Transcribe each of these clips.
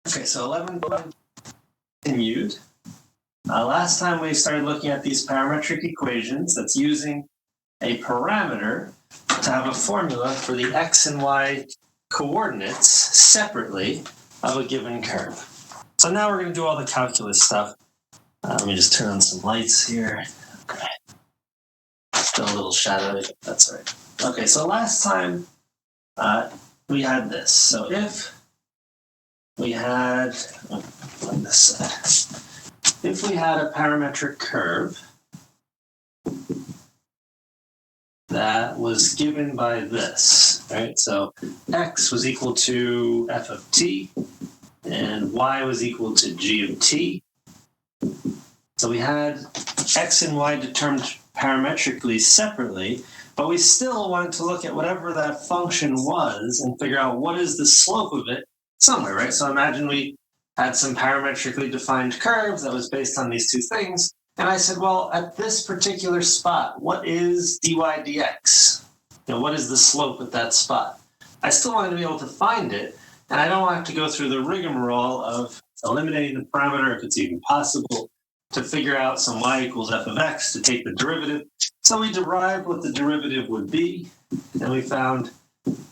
Okay, so 11 continued. Last time we started looking at these parametric equations that's using a parameter to have a formula for the x and y coordinates separately of a given curve. So now we're going to do all the calculus stuff. Let me just turn on some lights here. Okay. Still a little shadowy, but that's all right. Okay, so last time we had this. So if we had, on this side, if we had a parametric curve that was given by this, right? So x was equal to f of t, and y was equal to g of t. So we had x and y determined parametrically separately, but we still wanted to look at whatever that function was and figure out what is the slope of it somewhere, right? So imagine we had some parametrically defined curves that was based on these two things, and I said, well, at this particular spot, what is dy dx? What is the slope at that spot? I still wanted to be able to find it, and I don't want to have to go through the rigmarole of eliminating the parameter, if it's even possible, to figure out some y equals f of x to take the derivative. So we derived what the derivative would be, and we found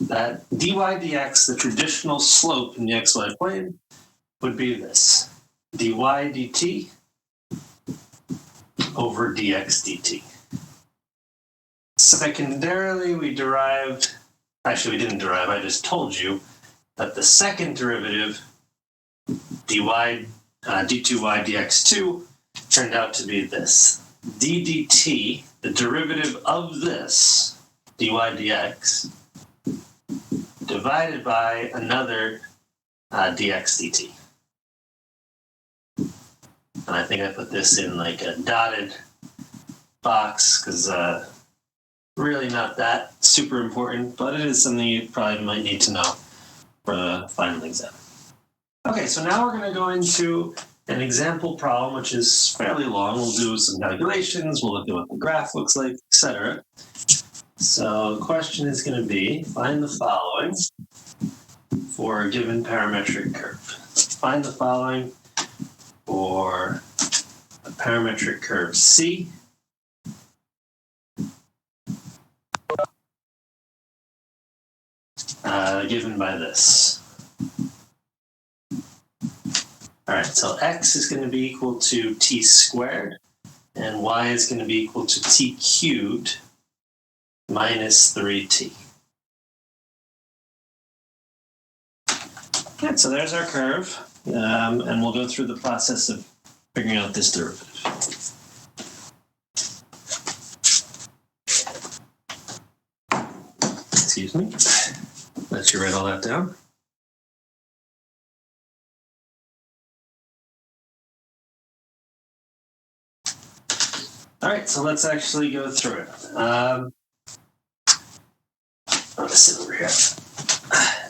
that dy dx, the traditional slope in the xy plane, would be this, dy dt over dx dt. Secondarily, we derived, actually we didn't derive, I just told you that the second derivative, d2y dx2, turned out to be this, d dt, the derivative of this, dy dx, divided by another dx dt. And I think I put this in like a dotted box because really not that super important, but it is something you probably might need to know for the final exam. Okay, so now we're going to go into an example problem, which is fairly long. We'll do some calculations, we'll look at what the graph looks like, etc. So the question is going to be, find the following for a given parametric curve. Find the following for a parametric curve C given by this. All right, so x is going to be equal to t squared, and y is going to be equal to t cubed minus 3t. Okay, so there's our curve, and we'll go through the process of figuring out this derivative. Excuse me. Let you write all that down. All right, so let's actually go through it. I'm going to sit over here.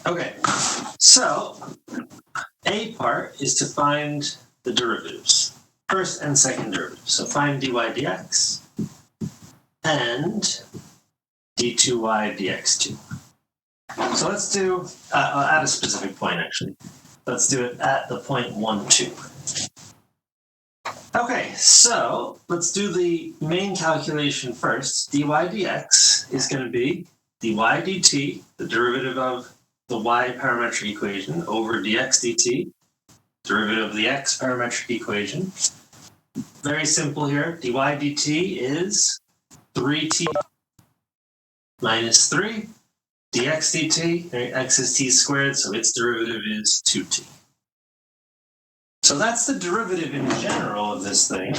Okay, so A part is to find the derivatives, first and second derivatives. So find dy dx and d2y dx2. So let's do, at a specific point actually. Let's do it at the point 1, 2. Okay, so let's do the main calculation first. Dy dx is going to be dy dt, the derivative of the y parametric equation, over dx dt, derivative of the x parametric equation. Very simple here. Dy dt is 3t minus 3. Dx dt, right, x is t squared, so its derivative is 2t. So that's the derivative in general of this thing.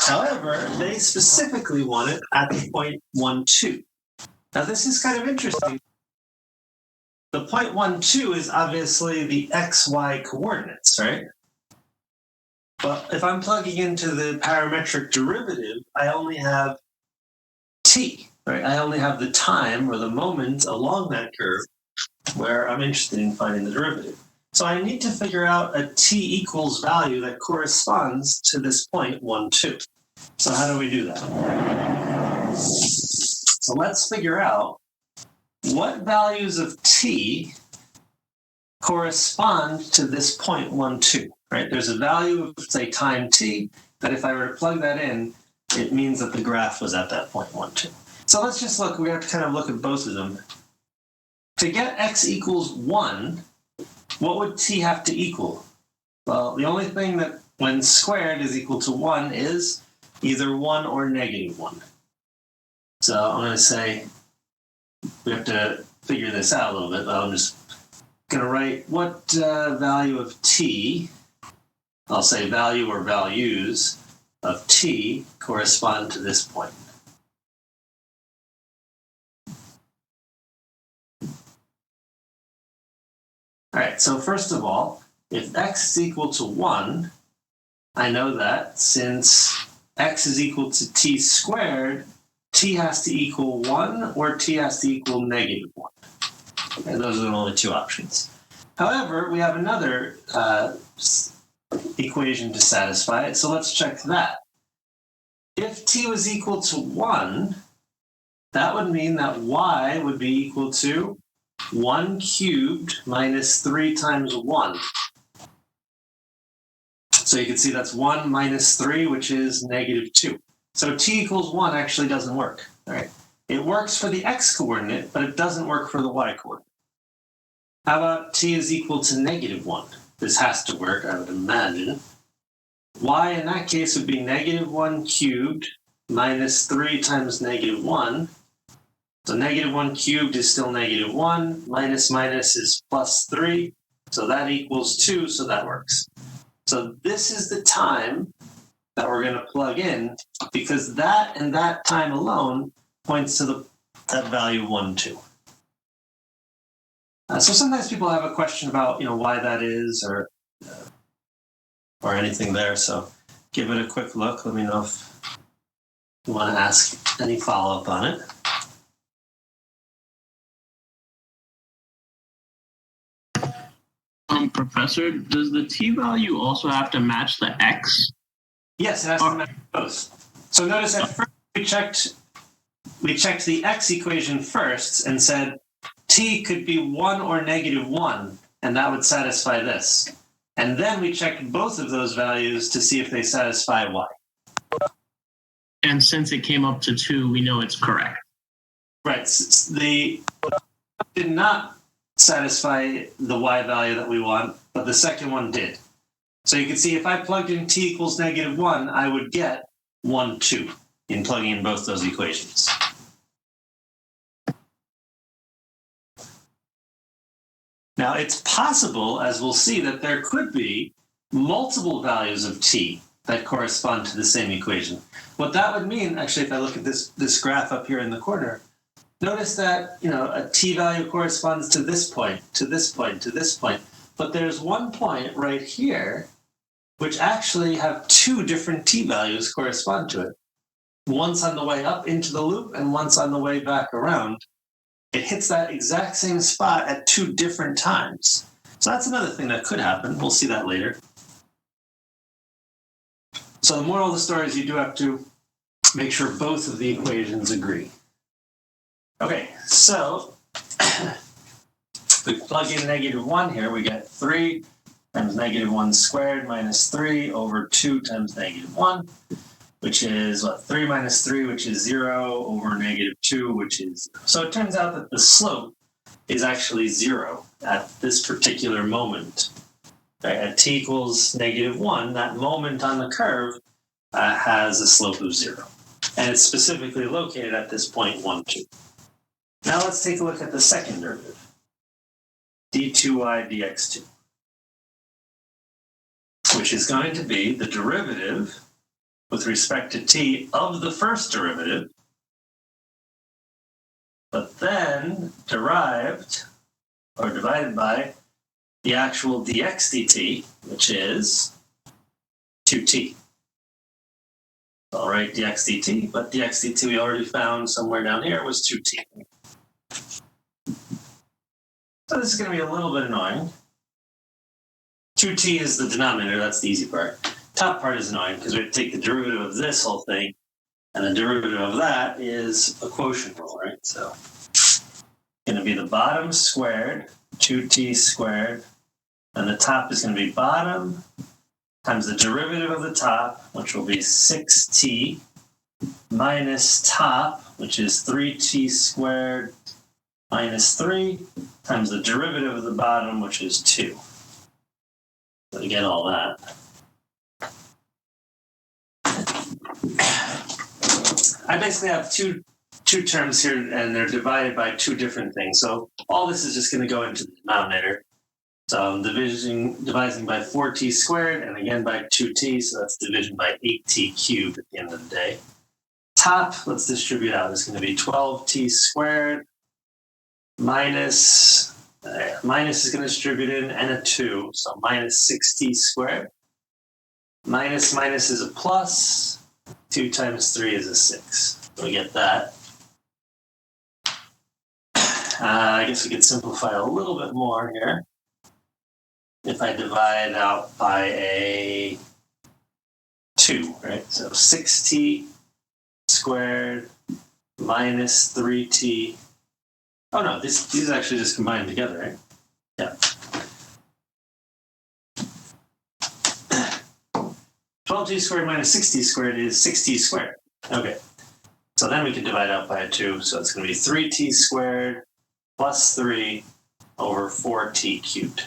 However, they specifically want it at the point 1, 2. Now this is kind of interesting. The point 1, 2 is obviously the xy coordinates, right? But if I'm plugging into the parametric derivative, I only have t, right? I only have the time or the moment along that curve where I'm interested in finding the derivative. So I need to figure out a t equals value that corresponds to this point 1, 2. So how do we do that? So let's figure out what values of t correspond to this point 1, 2, right? There's a value of, say, time t, that if I were to plug that in, it means that the graph was at that point 1, 2. So let's just look, we have to kind of look at both of them. To get x equals 1, what would t have to equal? Well, the only thing that when squared is equal to 1 is either 1 or negative 1. So I'm going to say we have to figure this out a little bit, but I'm just going to write what value of t, I'll say value or values of t correspond to this point. All right, so first of all, if x is equal to 1, I know that since x is equal to t squared, t has to equal 1 or t has to equal negative 1. And those are the only two options. However, we have another equation to satisfy it, so let's check that. If t was equal to 1, that would mean that y would be equal to 1 cubed minus 3 times 1. So you can see that's 1 minus 3, which is negative 2. So t equals 1 actually doesn't work. All right? It works for the x coordinate, but it doesn't work for the y coordinate. How about t is equal to negative 1? This has to work, I would imagine. Y in that case would be negative 1 cubed minus 3 times negative 1. So negative 1 cubed is still negative 1. Minus minus is plus 3. So that equals 2, so that works. So this is the time that we're going to plug in, because that and that time alone points to that value 1, 2. So sometimes people have a question about, why that is or anything there. So give it a quick look. Let me know if you want to ask any follow-up on it. Professor, does the t-value also have to match the x? Yes, it has to match both. So notice at first we checked the x equation first and said t could be 1 or negative 1, and that would satisfy this. And then we checked both of those values to see if they satisfy y. And since it came up to 2, we know it's correct. Right. The did not satisfy the y value that we want, but the second one did. So you can see if I plugged in t equals negative 1, I would get 1, 2 in plugging in both those equations. Now, it's possible, as we'll see, that there could be multiple values of t that correspond to the same equation. What that would mean, actually, if I look at this graph up here in the corner, notice that a t value corresponds to this point, to this point, to this point. But there's one point right here which actually have two different t values correspond to it. Once on the way up into the loop and once on the way back around. It hits that exact same spot at two different times. So that's another thing that could happen. We'll see that later. So the moral of the story is you do have to make sure both of the equations agree. Okay, so if we plug in negative 1 here, we get 3 times negative 1 squared minus 3 over 2 times negative 1, which is 3 minus 3, which is 0, over negative 2, which is 0. So it turns out that the slope is actually 0 at this particular moment. Right? At t equals negative 1, that moment on the curve has a slope of 0. And it's specifically located at this point 1, 2. Now let's take a look at the second derivative, d2y dx2, which is going to be the derivative with respect to t of the first derivative, but then derived or divided by the actual dx dt, which is 2t. All right, dx dt, but dx dt we already found somewhere down here was 2t. So this is going to be a little bit annoying. 2t is the denominator, that's the easy part. Top part is annoying because we have to take the derivative of this whole thing, and the derivative of that is a quotient rule, right? So it's going to be the bottom squared, 2t squared And the top is going to be bottom times the derivative of the top, which will be 6t, minus top, which is 3t squared minus 3, times the derivative of the bottom, which is 2. So to get all that, I basically have two terms here, and they're divided by two different things. So all this is just going to go into the denominator. So I'm dividing by 4t squared, and again by 2t, so that's division by 8t cubed at the end of the day. Top, let's distribute out. It's going to be 12t squared minus is going to distribute in, and a 2, so minus 6t squared. Minus is a plus. 2 times 3 is a 6. So we get that. I guess we could simplify a little bit more here. If I divide out by a 2, right? So 6t squared minus 3t. Oh no, these actually just combine together, right? Yeah. 12t squared minus 6t squared is 6t squared. Okay. So then we can divide out by a 2. So it's going to be 3t squared plus 3 over 4t cubed.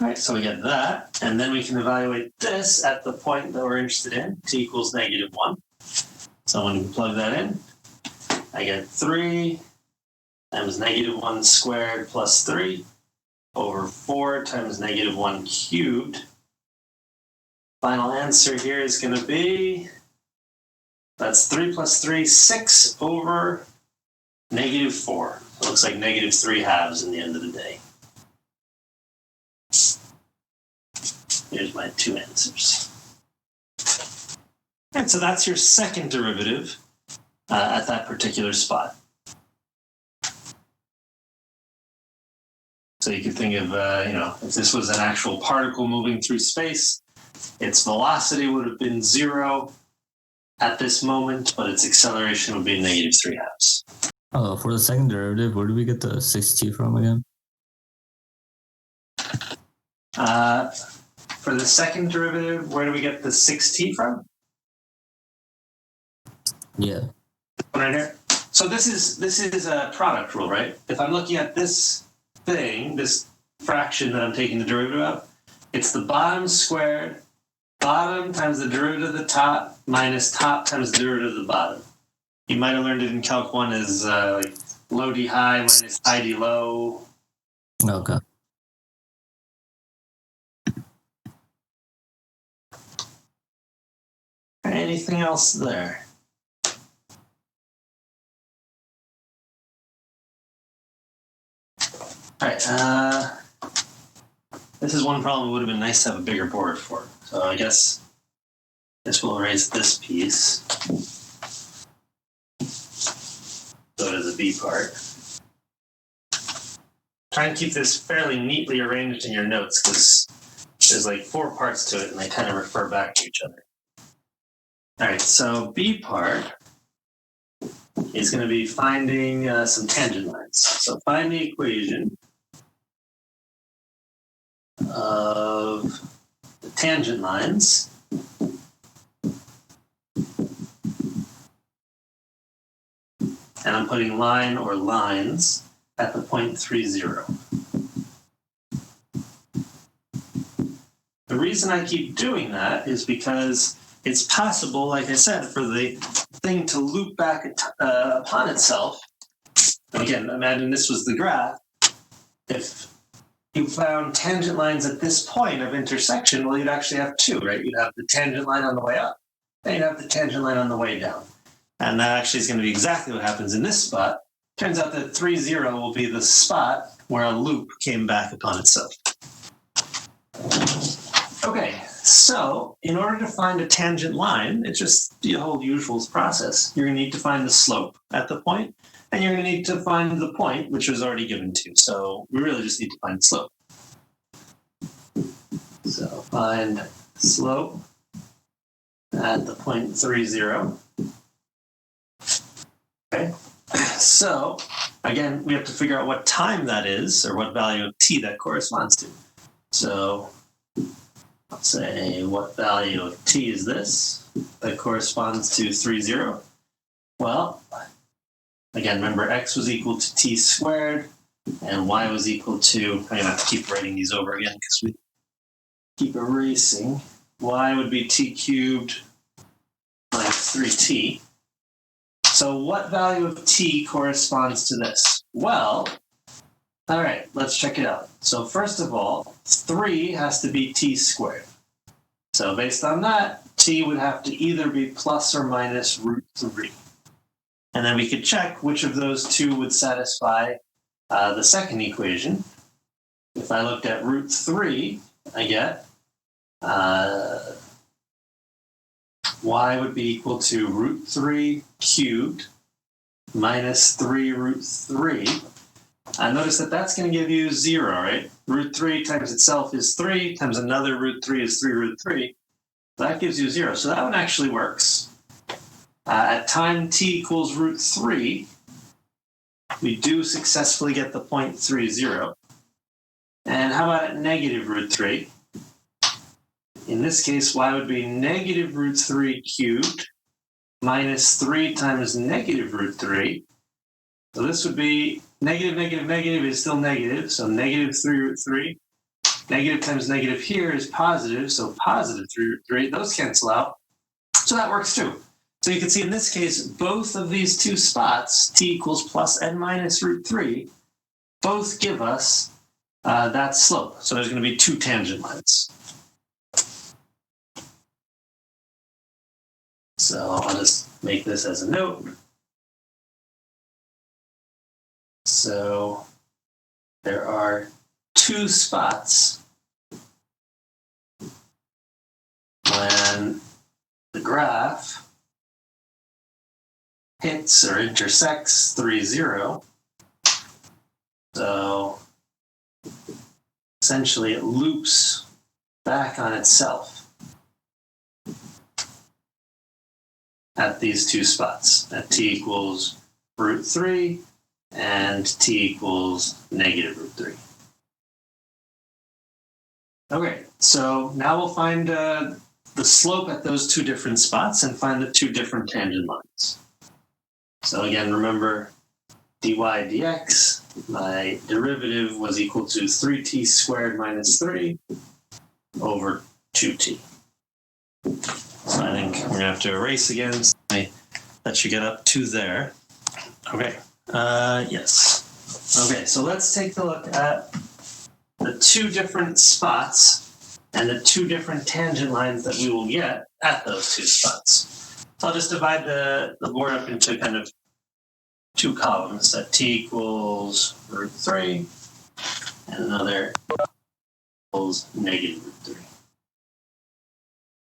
All right, so we get that. And then we can evaluate this at the point that we're interested in, t equals negative 1. So when we plug that in, I get 3 times negative 1 squared plus 3 over 4 times negative 1 cubed. Final answer here is going to be, that's 3 plus 3, 6 over negative 4. It looks like negative 3 halves in the end of the day. Here's my two answers. And so that's your second derivative at that particular spot. So you could think of, if this was an actual particle moving through space, its velocity would have been 0 at this moment, but its acceleration would be negative 3 halves. For the second derivative, where do we get the 6t from again? For the second derivative, where do we get the 6t from? Yeah. Right here. So this is a product rule, right? If I'm looking at this thing, this fraction that I'm taking the derivative of, it's the bottom squared, bottom times the derivative of the top minus top times the derivative of the bottom. You might have learned it in Calc 1 as like low d high minus high d low. Okay. Anything else there? All right. This is one problem. It would have been nice to have a bigger board for. So I guess we'll erase this piece. Go to the B part. Try and keep this fairly neatly arranged in your notes because there's like 4 parts to it and they kind of refer back to each other. All right, so B part is going to be finding some tangent lines. So find the equation of the tangent lines and I'm putting line or lines at the point 3, 0. The reason I keep doing that is because it's possible, like I said, for the thing to loop back upon itself. And again, imagine this was the graph. If you found tangent lines at this point of intersection, well, you'd actually have 2, right? You'd have the tangent line on the way up, and you'd have the tangent line on the way down. And that actually is going to be exactly what happens in this spot. Turns out that 3, 0 will be the spot where a loop came back upon itself. Okay, so in order to find a tangent line, it's just the whole usual process. You're going to need to find the slope at the point, and you're going to need to find the point, which was already given to. So we really just need to find the slope. So find slope at the point 3, 0. Okay. So, again, we have to figure out what time that is, or what value of t that corresponds to. So, let's say what value of t is this that corresponds to 3, 0. Well, again, remember x was equal to t squared, and y was equal to, I'm going to have to keep writing these over again because we keep erasing. Y would be t cubed minus 3t. So what value of t corresponds to this? Well, all right, let's check it out. So first of all, 3 has to be t squared. So based on that, t would have to either be plus or minus root 3. And then we could check which of those two would satisfy the second equation. If I looked at root 3, I get y would be equal to root 3 cubed minus 3 root 3. Notice that that's going to give you 0, right? Root 3 times itself is 3, times another root 3 is 3 root 3. That gives you 0. So that one actually works. At time t equals root 3, we do successfully get the point 3, 0. And how about at negative root 3? In this case, y would be negative root 3 cubed minus 3 times negative root 3. So this would be negative, negative, negative is still negative, so negative 3 root 3. Negative times negative here is positive, so positive 3 root 3. Those cancel out. So that works too. So you can see in this case, both of these two spots, t equals plus n minus root 3, both give us that slope. So there's going to be two tangent lines. So I'll just make this as a note. So there are two spots when the graph hits or intersects 3, 0. So essentially it loops back on itself at these two spots, at t equals root 3 and t equals negative root 3. Okay, so now we'll find the slope at those two different spots and find the two different tangent lines. So again, remember dy dx, my derivative was equal to 3t squared minus 3 over 2t. So I think we're going to have to erase again. So let me let you get up to there. Okay, yes. Okay, so let's take a look at the two different spots and the two different tangent lines that we will get at those two spots. So I'll just divide the board up into kind of two columns, that t equals root 3 and another equals negative root 3.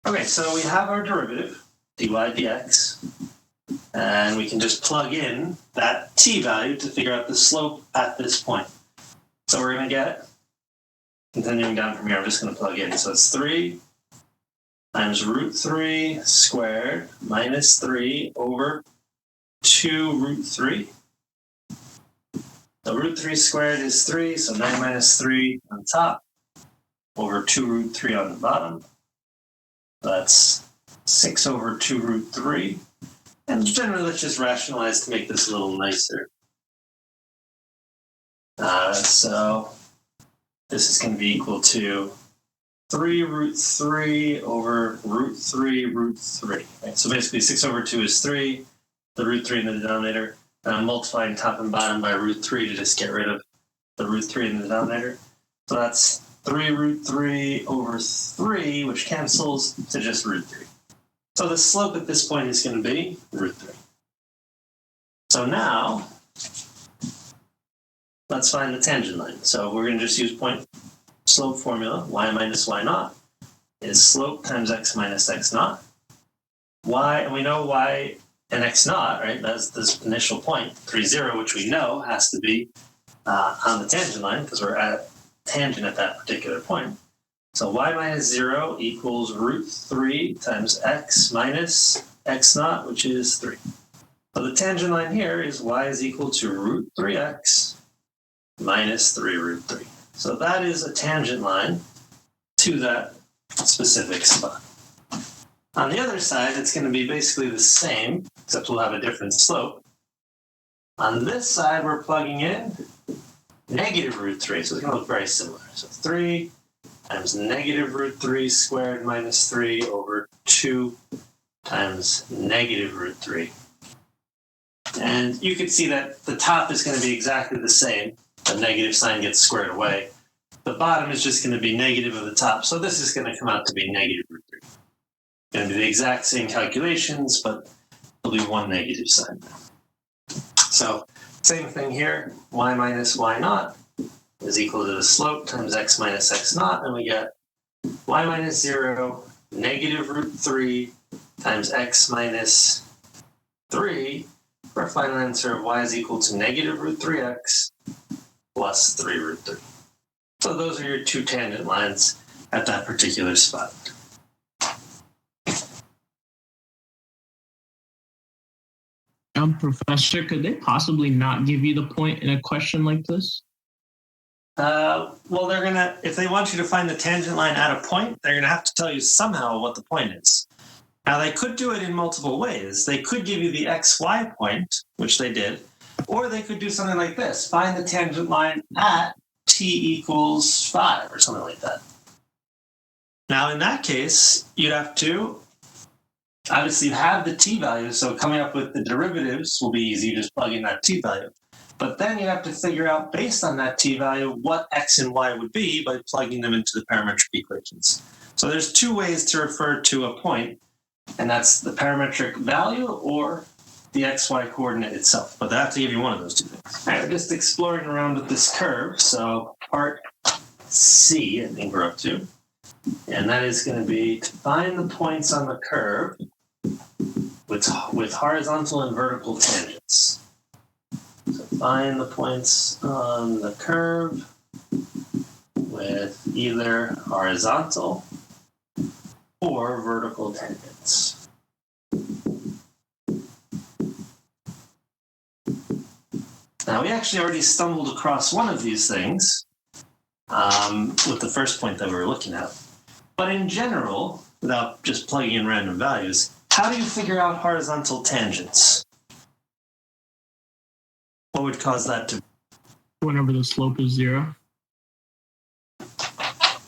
Okay, so we have our derivative, dy dx, and we can just plug in that t value to figure out the slope at this point. So we're going to get, continuing down from here, I'm just going to plug in. So it's 3 times root 3 squared minus 3 over 2 root 3. So root 3 squared is 3, so 9 minus 3 on top over 2 root 3 on the bottom. That's 6 over 2 root 3. And generally, let's just rationalize to make this a little nicer. So this is going to be equal to 3 root 3 over root 3 root 3. Right? So basically 6 over 2 is 3, the root 3 in the denominator, and I'm multiplying top and bottom by root 3 to just get rid of the root 3 in the denominator. So that's 3 root 3 over 3, which cancels to just root 3. So the slope at this point is going to be root 3. So now, let's find the tangent line. So we're going to just use point slope formula. Y minus y naught is slope times x minus x naught. Y, and we know y and x naught, right? That's this initial point, 3, 0, which we know has to be on the tangent line because we're at tangent at that particular point. So y minus 0 equals root 3 times x minus x naught, which is 3. So the tangent line here is y is equal to root 3x minus 3 root 3. So that is a tangent line to that specific spot. On the other side, it's going to be basically the same, except we'll have a different slope. On this side, we're plugging in negative root 3, so it's going to look very similar. So 3 times negative root 3 squared minus 3 over 2 times negative root 3. And you can see that the top is going to be exactly the same. The negative sign gets squared away. The bottom is just going to be negative of the top, so this is going to come out to be negative root 3. It's going to be the exact same calculations, but there'll be one negative sign. So same thing here, y minus y naught is equal to the slope times x minus x naught, and we get y minus 0 negative root 3 times x minus 3 for a final answer of y is equal to negative root 3x plus 3 root 3. So those are your two tangent lines at that particular spot. Professor, could they possibly not give you the point in a question like this? Well, they're gonna, if they want you to find the tangent line at a point, they're gonna have to tell you somehow what the point is. Now, they could do it in multiple ways. They could give you the xy point, which they did, or they could do something like this: find the tangent line at t equals 5, or something like that. Now, in that case, you'd have to obviously have the t value, so coming up with the derivatives will be easy. You just plug in that t value. But then you have to figure out, based on that t value, what x and y would be by plugging them into the parametric equations. So there's two ways to refer to a point, and that's the parametric value or the xy coordinate itself. But they have to give you one of those two things. All right, we're just exploring around with this curve. So part C, I think we're up to. And that is going to be to find the points on the curve with horizontal and vertical tangents. So find the points on the curve with either horizontal or vertical tangents. Now, we actually already stumbled across one of these things with the first point that we were looking at. But in general, without just plugging in random values, how do you figure out horizontal tangents? What would cause that to? Whenever the slope is 0.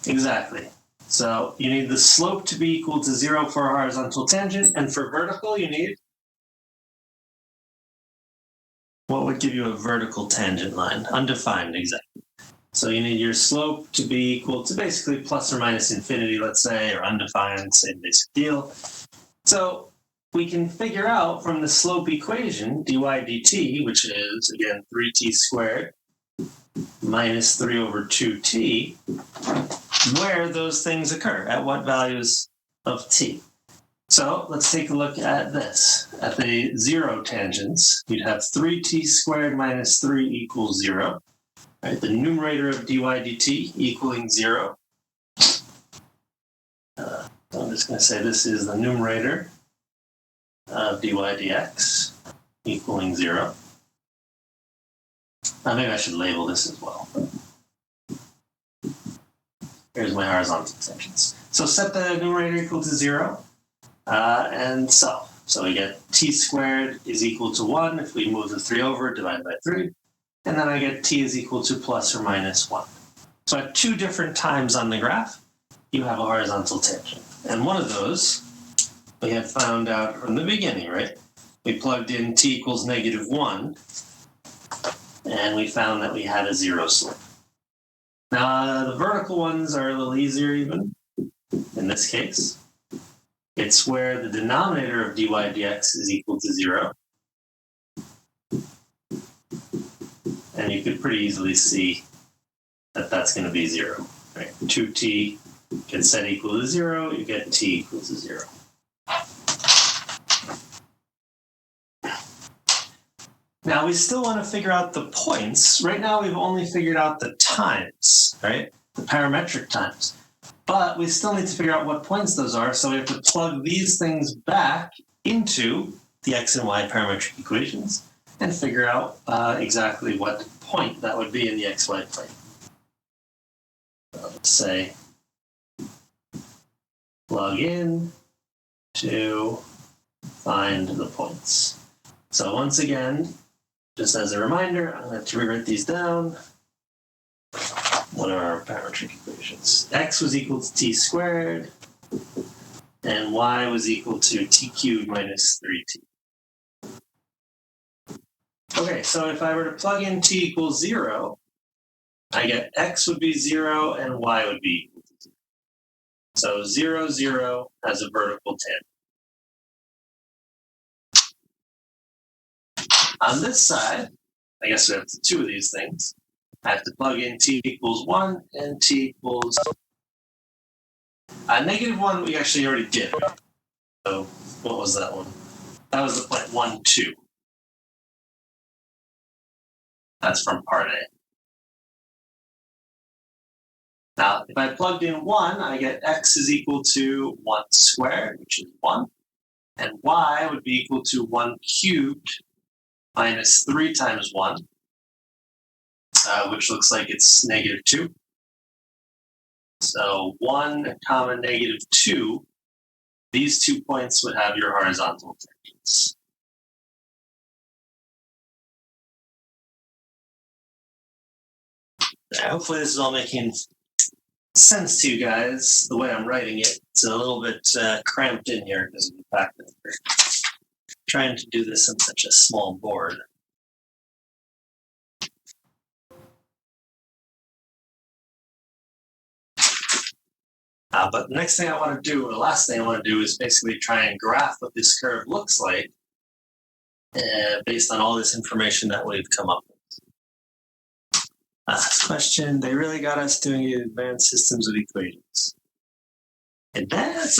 Exactly. So you need the slope to be equal to 0 for a horizontal tangent, and for vertical, you need? What would give you a vertical tangent line? Undefined, exactly. So you need your slope to be equal to basically plus or minus infinity, let's say, or undefined, same basic deal. So we can figure out from the slope equation, dy dt, which is, again, 3t squared minus 3 over 2t, where those things occur, at what values of t. So let's take a look at this. At the 0 tangents, you'd have 3t squared minus 3 equals 0. Right, the numerator of dy dt equaling 0. So I'm just going to say this is the numerator of dy dx equaling 0. Maybe I should label this as well. Here's my horizontal tangents. So set the numerator equal to 0 and solve. So we get t squared is equal to 1 if we move the 3 over, divide by 3. And then I get t is equal to plus or minus 1. So at two different times on the graph, you have a horizontal tangent. And one of those we had found out from the beginning, right? We plugged in t equals negative 1, and we found that we had a 0 slope. Now, the vertical ones are a little easier even. In this case, it's where the denominator of dy dx is equal to 0. And you could pretty easily see that that's going to be 0. Right? 2t gets set equal to 0, you get t equals to 0. Now, we still want to figure out the points. Right now, we've only figured out the times, right? The parametric times. But we still need to figure out what points those are, so we have to plug these things back into the x and y parametric equations and figure out exactly what point that would be in the xy plane. So let's say plug in to find the points. So once again, just as a reminder, I'm going to rewrite these down. What are our parametric equations? X was equal to t squared, and y was equal to t cubed minus 3t. Okay, so if I were to plug in t equals 0, I get x would be 0 and y would be equal to 0. So 0, 0 has a vertical tangent. On this side, I guess we have two of these things. I have to plug in t equals 1 and t equals... negative 1 we actually already did. So what was that one? That was the point 1, 2. That's from part A. Now, if I plugged in 1, I get x is equal to 1 squared, which is 1. And y would be equal to 1 cubed minus 3 times 1, which looks like it's negative 2. So 1 comma negative 2, these 2 points would have your horizontal tangents. Hopefully this is all making sense to you guys, the way I'm writing it. It's a little bit cramped in here because of the fact that we're trying to do this on such a small board. But the next thing I want to do, or the last thing I want to do, is basically try and graph what this curve looks like based on all this information that we've come up with. Last question, they really got us doing advanced systems of equations. Advanced?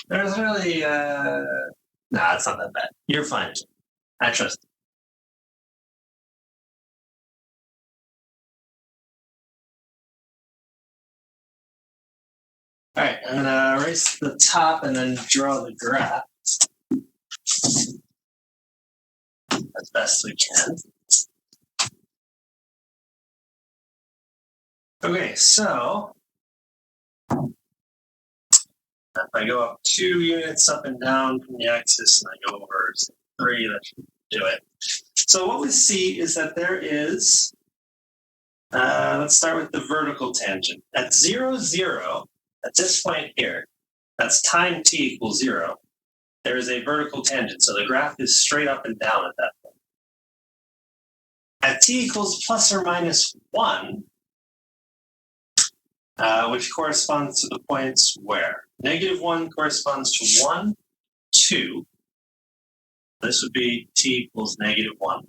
There's really, nah, it's not that bad. You're fine. I trust you. All right, I'm gonna erase the top and then draw the graph as best we can. Okay, so if I go up 2 units up and down from the axis and I go over 3, that should do it. So what we see is that there is, let's start with the vertical tangent. At 0, 0, at this point here, that's time t equals 0, there is a vertical tangent. So the graph is straight up and down at that point. At t equals plus or minus 1, which corresponds to the points where? Negative 1 corresponds to 1, 2. This would be t equals negative 1,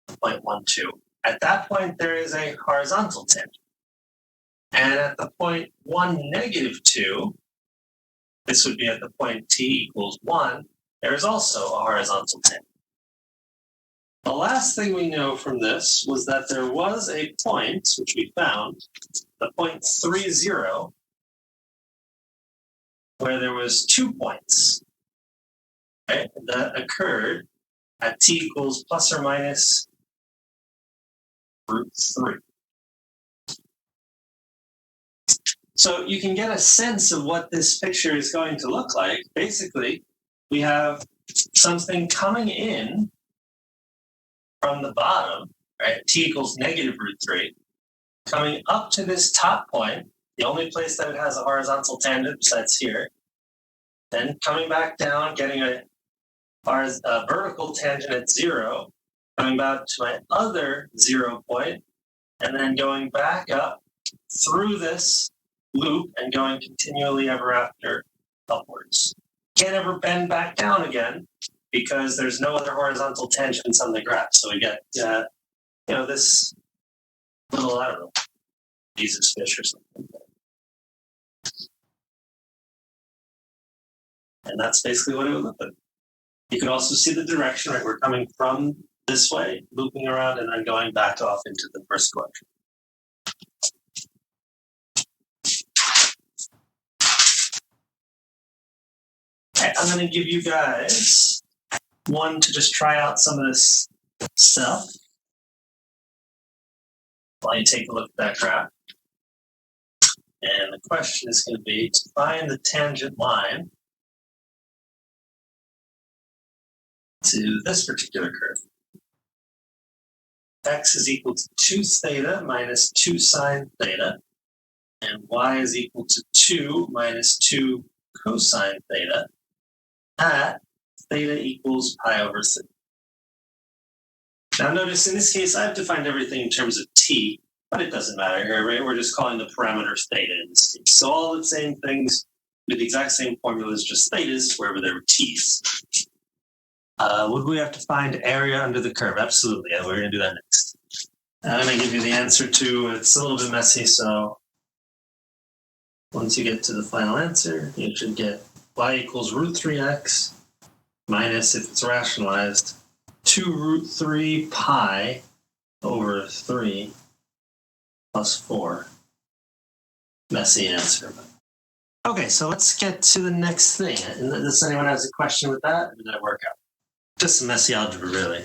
0.12. At that point, there is a horizontal tangent. And at the point 1, negative 2, this would be at the point t equals 1, there is also a horizontal tangent. The last thing we know from this was that there was a point, which we found, the point 3, 0, where there was 2 points, right, that occurred at t equals plus or minus root 3. So you can get a sense of what this picture is going to look like. Basically, we have something coming in from the bottom, right, t equals negative root 3, coming up to this top point, the only place that it has a horizontal tangent besides here, then coming back down, getting a vertical tangent at 0, coming back to my other 0 point, and then going back up through this loop and going continually ever after upwards. Can't ever bend back down again because there's no other horizontal tangents on the graph. So we get, this little, I don't know, Jesus fish or something. And that's basically what it would look like. You can also see the direction, right? We're coming from this way, looping around, and then going back off into the first direction. Okay, I'm going to give you guys one to just try out some of this stuff while you take a look at that graph. And the question is going to be to find the tangent line to this particular curve. X is equal to 2 theta minus 2 sine theta, and y is equal to 2 minus 2 cosine theta at theta equals pi over 3. Now notice in this case I've defined everything in terms of t, but it doesn't matter here, right? We're just calling the parameters theta in this case. So all the same things with the exact same formulas, just thetas wherever there were t's. Would we have to find area under the curve? Absolutely, yeah, we're going to do that next. I'm going to give you the answer to, it's a little bit messy, so once you get to the final answer, you should get y equals root 3x minus, if it's rationalized, 2 root 3 pi over 3 plus 4. Messy answer. Okay, so let's get to the next thing. Does anyone has a question with that? Or did that work out? Just some messy algebra, really.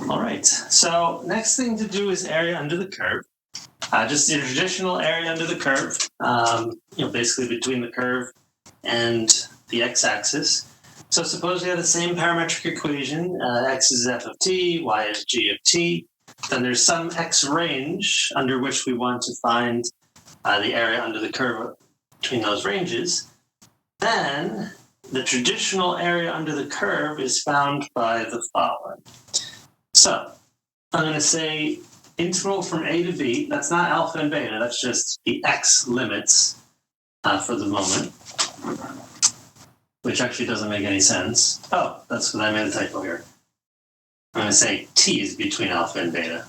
All right, so next thing to do is area under the curve. Just the traditional area under the curve, basically between the curve and the x-axis. So suppose we have the same parametric equation, x is f of t, y is g of t. Then there's some x range under which we want to find the area under the curve between those ranges. Then the traditional area under the curve is found by the following. So I'm going to say integral from a to b. That's not alpha and beta. That's just the x limits for the moment, which actually doesn't make any sense. Oh, that's what I made a typo here. I'm going to say t is between alpha and beta.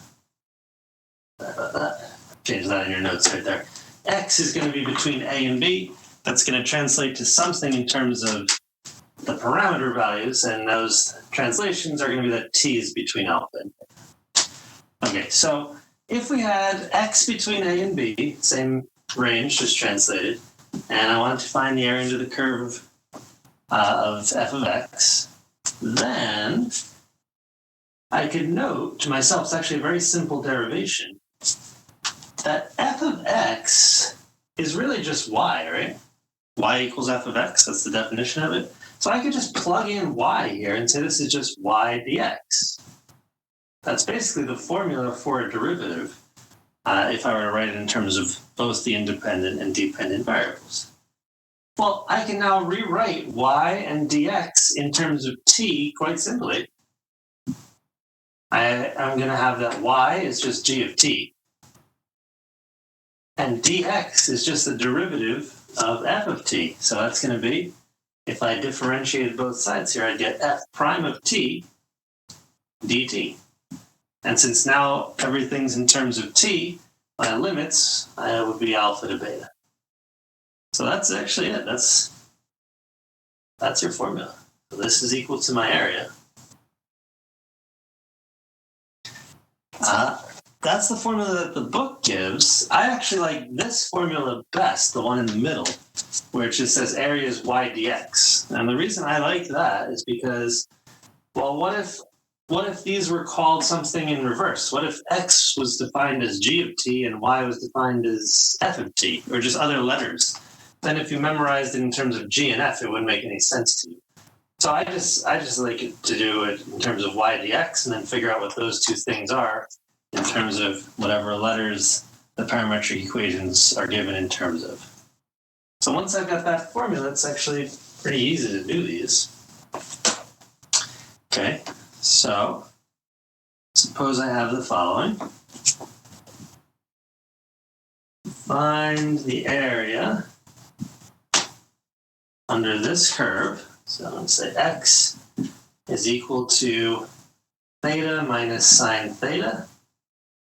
Sorry about that. Change that in your notes right there. X is going to be between a and b. That's going to translate to something in terms of the parameter values, and those translations are going to be that t is between alpha and beta. Okay, so if we had x between a and b, same range, just translated, and I wanted to find the area under the curve of f of x, then I could note to myself, it's actually a very simple derivation, that f of x is really just y, right? Y equals f of x, that's the definition of it. So I could just plug in y here and say this is just y dx. That's basically the formula for a derivative if I were to write it in terms of both the independent and dependent variables. Well, I can now rewrite y and dx in terms of t quite simply. I'm going to have that y is just g of t, and dx is just the derivative of f of t. So that's going to be, if I differentiated both sides here, I'd get f prime of t dt. And since now everything's in terms of t, my limits would be alpha to beta. So that's actually it. That's your formula. So this is equal to my area. That's the formula that the book gives. I actually like this formula best, the one in the middle, where it just says area is y dx. And the reason I like that is because, well, what if these were called something in reverse? What if x was defined as g of t and y was defined as f of t, or just other letters? Then if you memorized it in terms of g and f, it wouldn't make any sense to you. So I just like it to do it in terms of y dx and then figure out what those two things are in terms of whatever letters the parametric equations are given in terms of. So once I've got that formula, it's actually pretty easy to do these. Okay, so suppose I have the following. Find the area under this curve. So I'm going to say x is equal to theta minus sine theta,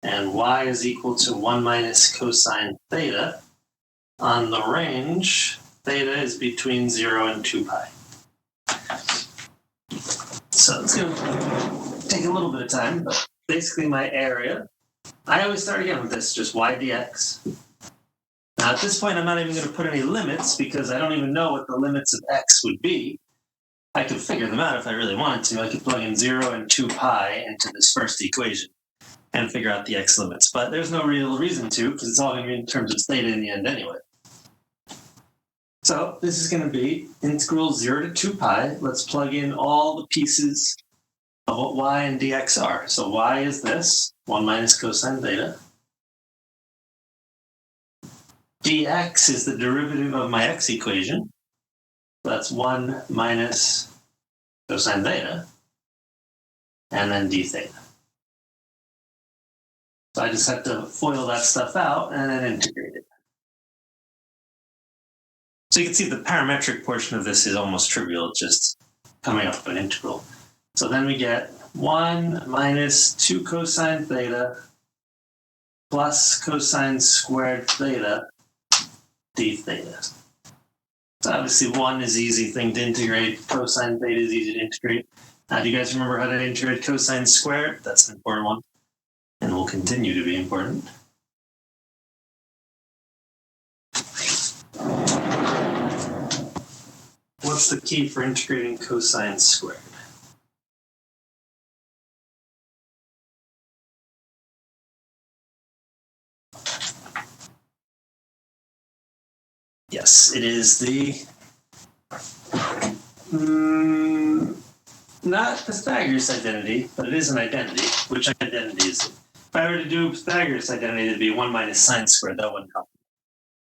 and y is equal to 1 minus cosine theta. On the range, theta is between 0 and 2 pi. So it's going to take a little bit of time, but basically my area I always start again with this, just y dx. Now at this point, I'm not even going to put any limits because I don't even know what the limits of x would be. I could figure them out if I really wanted to. I could plug in 0 and 2 pi into this first equation and figure out the x limits. But there's no real reason to because it's all going to be in terms of theta in the end anyway. So this is going to be integral 0 to 2 pi. Let's plug in all the pieces of what y and dx are. So y is this, 1 minus cosine theta. Dx is the derivative of my x equation. That's 1 minus cosine theta, and then d theta. So I just have to FOIL that stuff out and then integrate it. So you can see the parametric portion of this is almost trivial, it's just coming up with an integral. So then we get 1 minus 2 cosine theta plus cosine squared theta d theta. So obviously 1 is an easy thing to integrate. Cosine theta is easy to integrate. Do you guys remember how to integrate cosine squared? That's an important one and will continue to be important. What's the key for integrating cosine squared? Yes, it is the not Pythagoras identity, but it is an identity. Which identity is it? If I were to do Pythagoras identity, it'd be 1 minus sine squared. That wouldn't help.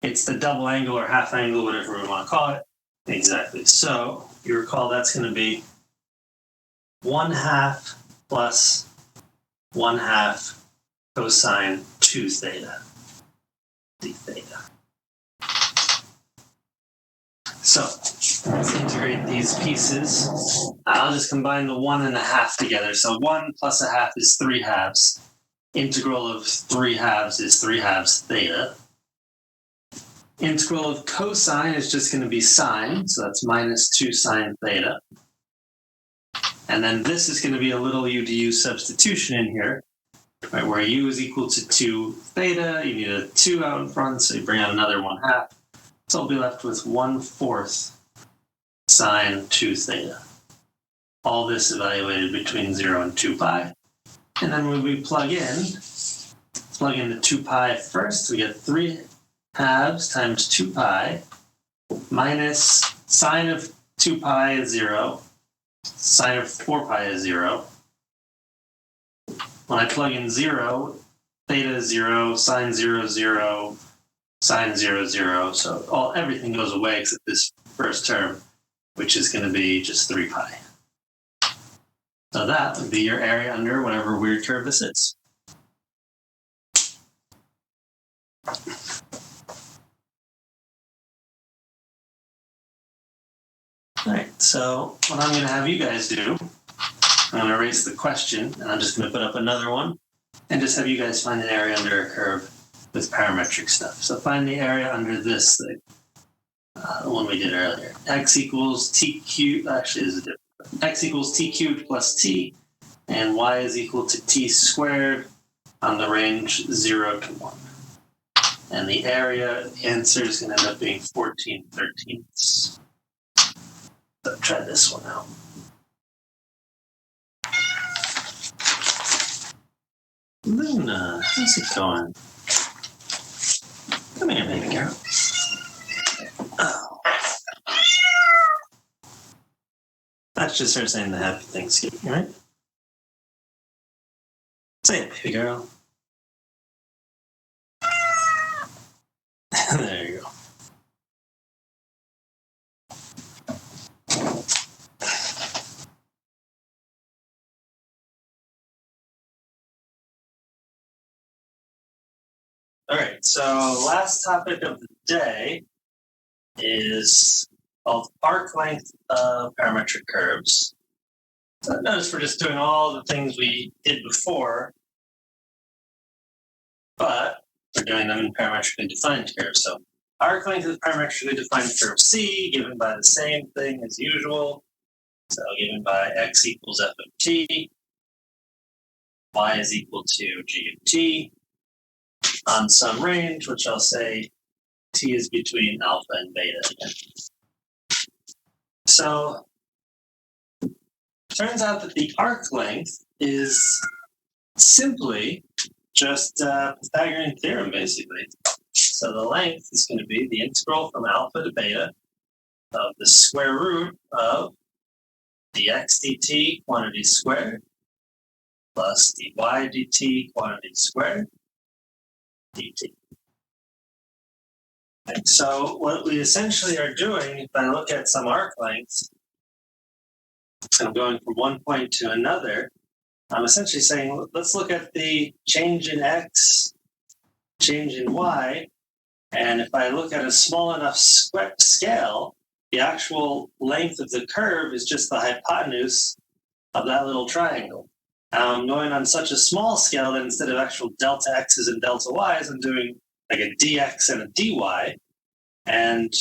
It's the double angle or half angle, whatever we want to call it. Exactly. So you recall that's going to be 1/2 plus 1/2 cosine 2 theta d theta. So let's integrate these pieces. I'll just combine the 1 and a half together. So 1 plus 1/2 is 3/2. Integral of 3/2 is 3/2 theta. Integral of cosine is just going to be sine, so that's minus 2 sine theta. And then this is going to be a little u to u substitution in here, right, where u is equal to 2 theta. You need a 2 out in front, so you bring out another 1/2. So I'll be left with 1/4 sine 2 theta. All this evaluated between 0 and 2 pi. And then when we plug in the 2 pi first, we get 3/2 times 2 pi minus sine of 2 pi is 0, sine of 4 pi is 0. When I plug in 0, theta is 0, sine 0, 0, sine 0, 0. So everything goes away except this first term, which is going to be just 3 pi. So that would be your area under whatever weird curve this is. All right, so what I'm going to have you guys do, I'm going to erase the question, and I'm just going to put up another one, and just have you guys find an area under a curve with parametric stuff. So find the area under this thing, the one we did earlier. X equals t cubed, actually this is different. X equals t cubed plus t, and y is equal to t squared on the range 0 to 1. And the area answer is going to end up being 14/13. So try this one out. Luna, how's it going? Come here, baby girl. Oh. That's just her saying the happy Thanksgiving, right? Say it, baby girl. There you go. All right, so last topic of the day is called arc length of parametric curves. So notice we're just doing all the things we did before, but we're doing them in parametrically defined curves. So arc length of parametrically defined curve C, given by the same thing as usual. So given by x equals f of t, y is equal to g of t. on some range, which I'll say t is between alpha and beta again. So turns out that the arc length is simply just Pythagorean theorem, basically. So the length is going to be the integral from alpha to beta of the square root of dx dt quantity squared plus dy dt quantity squared dt. And so what we essentially are doing, if I look at some arc length, I'm going from one point to another, I'm essentially saying, let's look at the change in x, change in y, and if I look at a small enough scale, the actual length of the curve is just the hypotenuse of that little triangle. I'm going on such a small scale that instead of actual delta x's and delta y's, I'm doing like a dx and a dy, and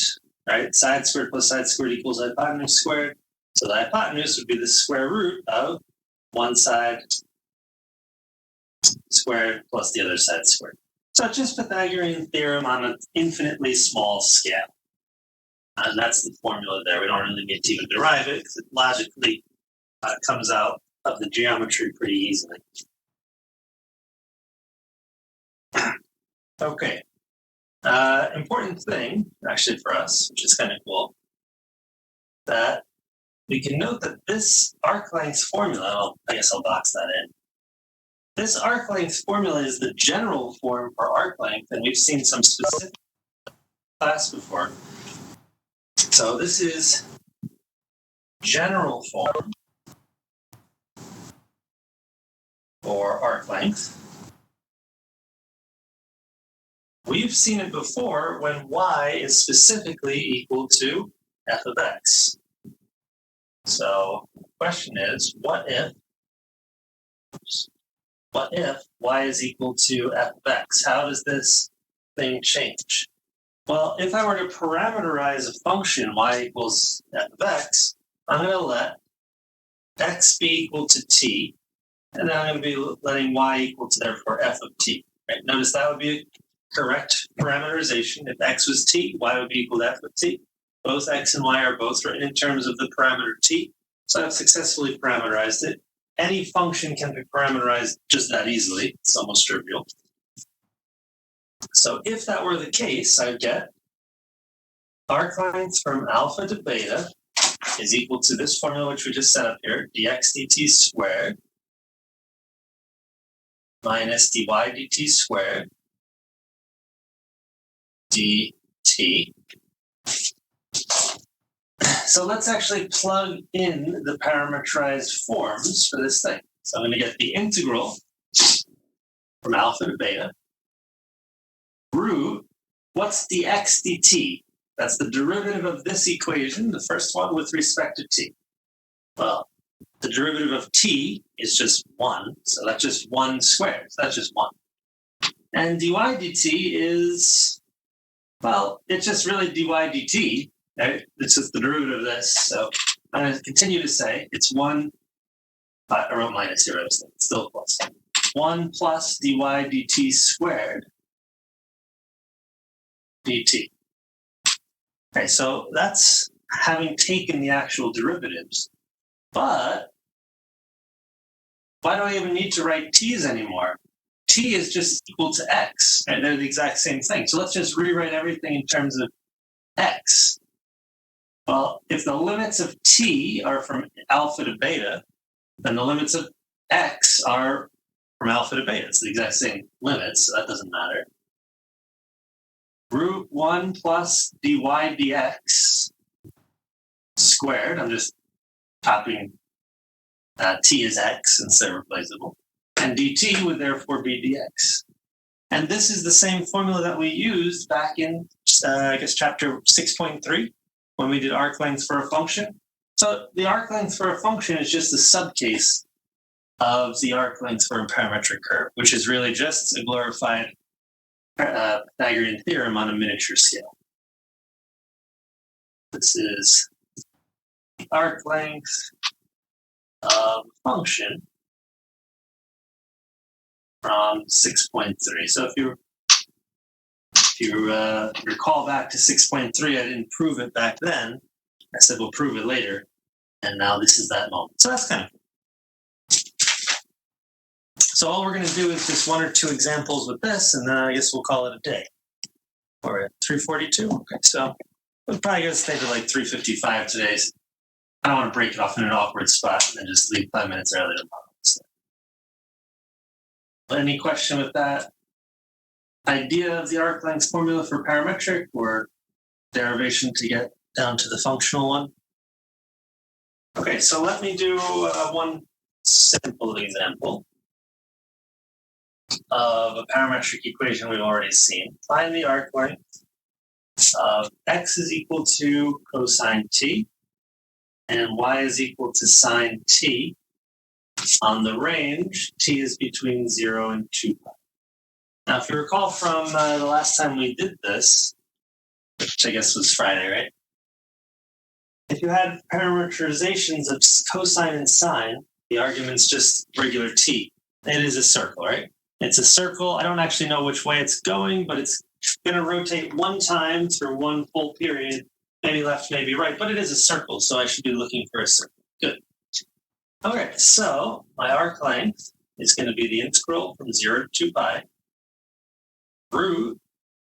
right, side squared plus side squared equals hypotenuse squared. So the hypotenuse would be the square root of one side squared plus the other side squared. So it's just Pythagorean theorem on an infinitely small scale. And that's the formula there. We don't really need to even derive it because it logically comes out of the geometry pretty easily. Okay. Important thing, actually, for us, which is kind of cool, that we can note that this arc length formula, I guess I'll box that in. This arc length formula is the general form for arc length, and we've seen some specific class before. So this is general form for arc length. We've seen it before when y is specifically equal to f of x. So the question is, what if y is equal to f of x? How does this thing change? Well, if I were to parameterize a function y equals f of x, I'm going to let x be equal to t, and then I'm going to be letting y equal to, therefore, f of t. Right? Notice that would be a correct parameterization. If x was t, y would be equal to f of t. Both x and y are both written in terms of the parameter t, so I've successfully parameterized it. Any function can be parameterized just that easily. It's almost trivial. So if that were the case, I'd get arc length from alpha to beta is equal to this formula, which we just set up here, dx dt squared minus dy dt squared dt. So let's actually plug in the parameterized forms for this thing. So I'm going to get the integral from alpha to beta root, what's dx dt? That's the derivative of this equation, the first one with respect to t. Well, the derivative of t is just 1, so that's just 1 squared, so that's just 1. And dy dt is, well, it's just really dy dt, right? It's just the derivative of this, so I'm going to continue to say it's 1, I wrote minus here, it's still plus. 1 plus dy dt squared dt. Okay, so that's having taken the actual derivatives. But why do I even need to write t's anymore? T is just equal to x, and they're the exact same thing. So let's just rewrite everything in terms of x. Well, if the limits of t are from alpha to beta, then the limits of x are from alpha to beta. It's the exact same limits, so that doesn't matter. Root 1 plus dy dx squared, I'm just copying t as x since they're replaceable, and dt would therefore be dx. And this is the same formula that we used back in, I guess, chapter 6.3, when we did arc length for a function. So the arc length for a function is just a subcase of the arc length for a parametric curve, which is really just a glorified Pythagorean theorem on a miniature scale. This is the arc length of a function from 6.3. So if you If you recall back to 6.3, I didn't prove it back then. I said we'll prove it later. And now this is that moment. So that's kind of cool. So all we're going to do is just one or two examples with this, and then I guess we'll call it a day. We're at 3:42. Okay, so we're probably going to stay to like 3:55 today. So I don't want to break it off in an awkward spot and then just leave 5 minutes early tomorrow. So. Any question with that idea of the arc length formula for parametric or derivation to get down to the functional one? Okay, so let me do one simple example of a parametric equation we've already seen. Find the arc length of x is equal to cosine t and y is equal to sine t on the range t is between 0 and 2 pi. Now, if you recall from the last time we did this, which I guess was Friday, right? If you had parameterizations of cosine and sine, the argument's just regular t. It is a circle, right? It's a circle. I don't actually know which way it's going, but it's going to rotate one time through one full period, maybe left, maybe right, but it is a circle, so I should be looking for a circle. Good. Okay, so my arc length is going to be the integral from 0 to 2 pi root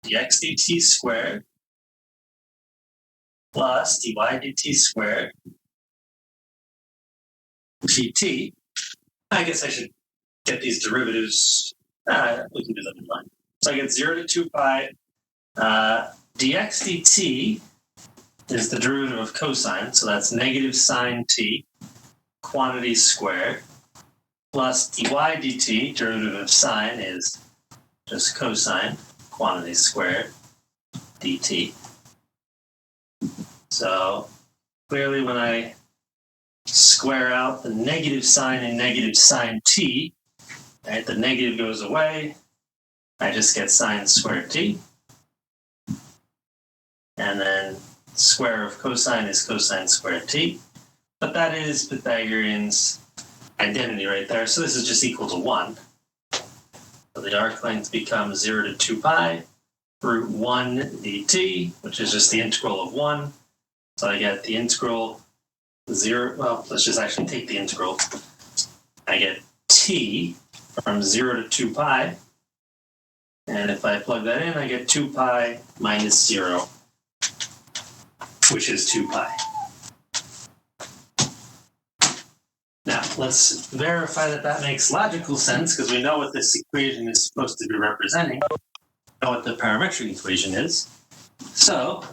dx dt squared plus dy dt squared dt. I guess I should get these derivatives. We can do them in line. So I get 0 to 2 pi. Dx dt is the derivative of cosine, so that's negative sine t, quantity squared, plus dy dt, derivative of sine, is just cosine, quantity squared, dt. So clearly when I square out the negative sign and negative sine t, right, the negative goes away, I just get sine squared t. And then square of cosine is cosine squared t. But that is Pythagorean's identity right there. So this is just equal to 1. So the arc length becomes 0 to 2 pi root 1 dt, which is just the integral of 1. So I get the integral 0. Well, let's just actually take the integral. I get t from 0 to 2 pi. And if I plug that in, I get 2 pi minus 0, which is 2 pi. Now, let's verify that that makes logical sense, because we know what this equation is supposed to be representing. We know what the parametric equation is. So,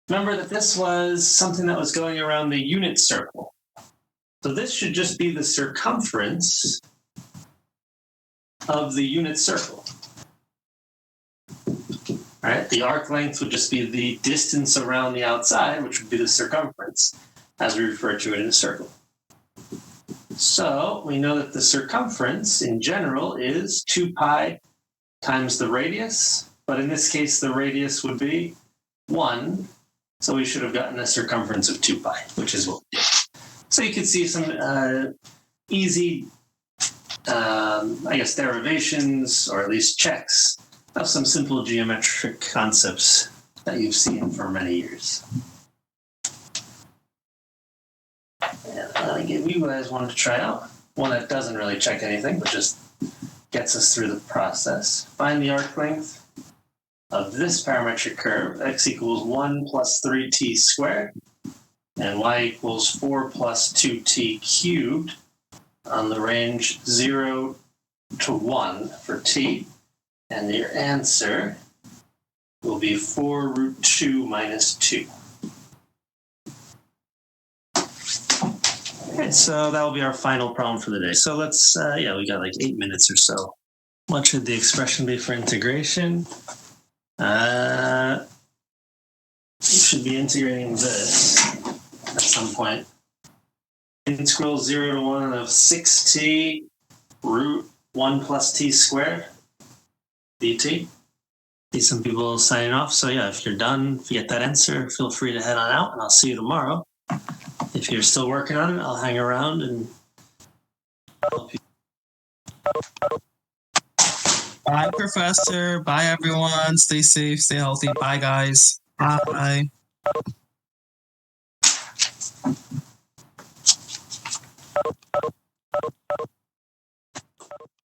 remember that this was something that was going around the unit circle. So this should just be the circumference of the unit circle. Right? The arc length would just be the distance around the outside, which would be the circumference, as we refer to it in a circle. So we know that the circumference in general is 2 pi times the radius, but in this case the radius would be 1, so we should have gotten a circumference of 2 pi, which is what we did. So you can see some easy, I guess, derivations, or at least checks, of some simple geometric concepts that you've seen for many years. And I give you guys one to try out. One that doesn't really check anything, but just gets us through the process. Find the arc length of this parametric curve, x equals 1 plus 3t squared, and y equals 4 plus 2t cubed on the range 0 to 1 for t. And your answer will be 4 root 2 minus 2. Okay, so that will be our final problem for the day. So let's, we got like 8 minutes or so. What should the expression be for integration? You should be integrating this at some point. Integral 0 to 1 of 6t root 1 plus t squared dt. See some people signing off. So yeah, if you're done, if you get that answer, feel free to head on out, and I'll see you tomorrow. If you're still working on it, I'll hang around and help you. Bye, Professor. Bye, everyone. Stay safe, stay healthy. Bye, guys. Bye.